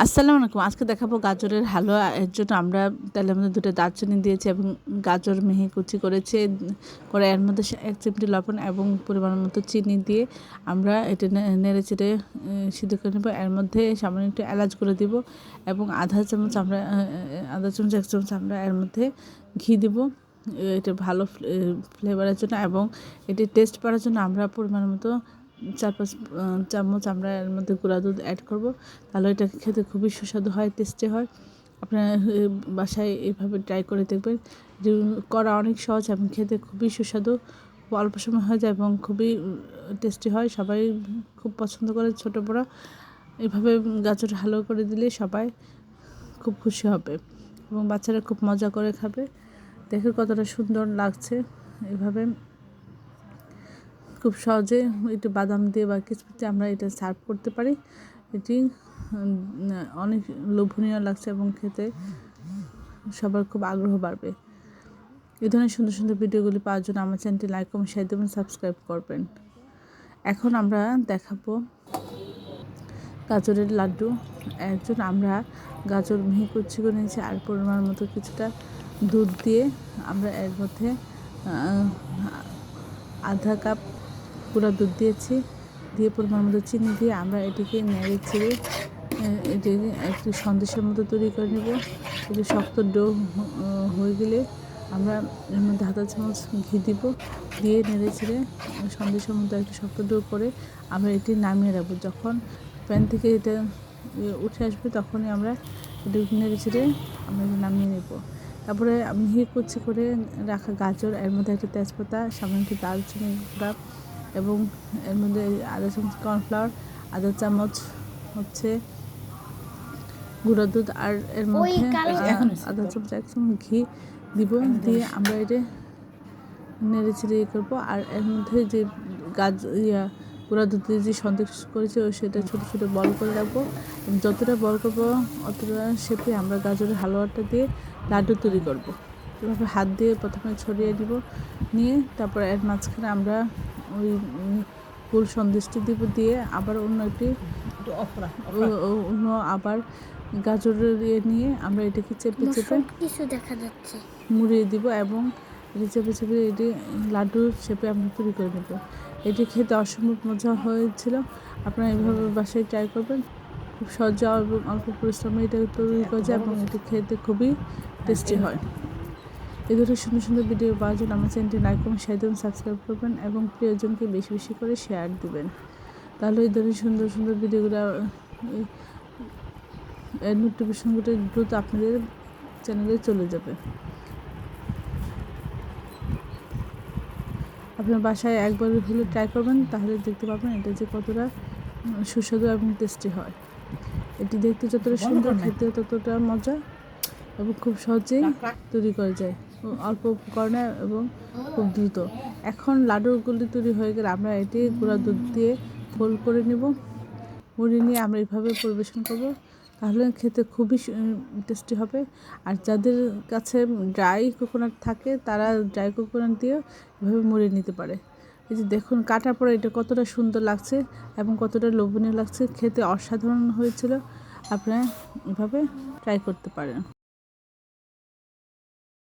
আসসালামু আলাইকুম। আজকে দেখাবো গাজরের হালুয়া। এর জন্য আমরা তেলের মধ্যে 2টা দারচিনি দিয়েছি এবং গাজর মিহি কুচি করেছি করে এর মধ্যে 1 চিমটি লবণ এবং পরিমাণ মতো চিনি দিয়ে আমরা এটা নেড়ে চেড়ে সিদ্ধ করে নেব। এর মধ্যে সামান্য একটু এলাচ গুঁড়ো দিব এবং আধা চামচ 1 চামচ আমরা এর মধ্যে ঘি দিব। এটা ভালো ফ্লেভারের জন্য এবং এটি টেস্ট করার জন্য আমরা পরিমাণ মতো 4-5 চামচ আমরা এর মধ্যে গুঁড়া দুধ অ্যাড করব। তাহলে এটা খেতে খুবই সুস্বাদু হয়, টেস্টি হয়। আপনারা বাসায় এইভাবে ট্রাই করে দেখবেন। করা অনেক সহজ এবং খেতে খুবই সুস্বাদু, অল্প সময় হয়ে যায় এবং খুবই টেস্টি হয়। সবাই খুব পছন্দ করে, ছোটো বড়। এইভাবে গাজর হালুয়া করে দিলে সবাই খুব খুশি হবে এবং বাচ্চারা খুব মজা করে খাবে। দেখে কতটা সুন্দর লাগছে। এভাবে খুব সহজে একটু বাদাম দিয়ে বা কিশমিশ দিয়ে আমরা এটা সার্ভ করতে পারি। এটি অনেক লোভনীয় লাগছে এবং খেতে সবার খুব আগ্রহ বাড়বে। এই ধরনের সুন্দর সুন্দর ভিডিওগুলি পাওয়ার জন্য আমার চ্যানেলটি লাইক, কমেন্ট, শেয়ার দেবেন, সাবস্ক্রাইব করবেন। এখন আমরা দেখাবো গাজরের লাড্ডু। এর জন্য আমরা গাজর মিহি কুচি করে নিয়েছি আর পরিমাণ মতো কিছুটা দুধ দিয়ে আমরা এর মধ্যে আধা কাপ গুঁড়া দুধ দিয়েছি, দিয়ে পরিমাণ মতো চিনি দিয়ে আমরা এটিকে নেড়ে চেড়ে এটিকে একটু সন্দেশের মতো তৈরি করে নেব। এটি শক্ত ডো হয়ে গেলে আমরা এর মধ্যে আধা চামচ ঘি দিব, দিয়ে নেড়ে চেড়ে সন্দেশের মতো একটু শক্ত ডো করে আমরা এটি নামিয়ে রাখবো। যখন প্যান থেকে এটা উঠে আসবে তখনই আমরা এটি নেড়ে চেড়ে আমরা এটি নামিয়ে নেব। তারপরে মিহি কুচি করে রাখা গাজর, এর মধ্যে একটা তেজপাতা, সামান্য একটু দারচিনি গুঁড়া এবং এর মধ্যে আধা চামচ কর্নফ্লাওয়ার, আধা চামচ হচ্ছে গুঁড়া দুধ আর এর মধ্যে আধা চামচ 1 চামচ ঘি দিব, দিয়ে আমরা এটা নেড়ে চেড়ে করবো। আর এর মধ্যে যে গুঁড়া দুধ দিয়ে যে সন্দেশ করেছি সেটা ছোটো ছোটো বল করে রাখবো। যতটা বল করবো অতটা শেপে আমরা গাজরের হালুয়াটা দিয়ে লাড্ডু তৈরি করবো। এভাবে হাত দিয়ে প্রথমে ছড়িয়ে দিব, নিয়ে তারপর এর মাঝখানে আমরা ওই গোল সন্দেশটি দিব, দিয়ে আবার আবার গাজরের নিয়ে আমরা এটাকে চেপে চেপে কিছু দেখা যাচ্ছে মুড়িয়ে দিব এবং এটি চেপে চেপে এটি লাড্ডুর শেপে আমরা তৈরি করে নেব। এটি খেতে অসম্ভব মজা হয়েছিল। আপনারা এইভাবে বাসায় ট্রাই করবেন। খুব সহজে এবং অল্প পরিশ্রমে এটা তৈরি করা যায় এবং এটি খেতে খুবই টেস্টি হয়। এই ধরনের সুন্দর সুন্দর ভিডিও পাওয়ার জন্য আমার চ্যানেলটি লাইক, কমেন্ট, শেয়ার দেবেন, সাবস্ক্রাইব করবেন এবং প্রিয়জনকে বেশি বেশি করে শেয়ার দিবেন। তাহলে এই ধরনের সুন্দর সুন্দর ভিডিওগুলো নোটিফিকেশনগুলো দ্রুত আপনাদের চ্যানেলে চলে যাবে। আপনার বাসায় একবার হলে ট্রাই করবেন, তাহলে দেখতে পাবেন এটা যে কতটা সুস্বাদু এবং টেস্টি হয়। এটি দেখতে যতটা সুন্দর, খেতে ততটা মজা এবং খুব সহজেই তৈরি করা যায়, অল্প উপকরণে এবং খুব দ্রুত। এখন লাড্ডুগুলি তৈরি হয়ে গেলে আমরা এটি গুঁড়া দুধ দিয়ে গোল করে নেব, মুড়িয়ে নিয়ে আমরা এইভাবে পরিবেশন করব। তাহলে খেতে খুবই টেস্টি হবে। আর যাদের কাছে ড্রাই কোকোনাট থাকে তারা ড্রাই কোকোনাট দিয়েও এভাবে মুড়িয়ে নিতে পারে। এই যে দেখুন কাটার পরে এটা কতটা সুন্দর লাগছে এবং কতটা লোভনীয় লাগছে, খেতে অসাধারণ হয়েছিল। আপনারা এভাবে ট্রাই করতে পারেন।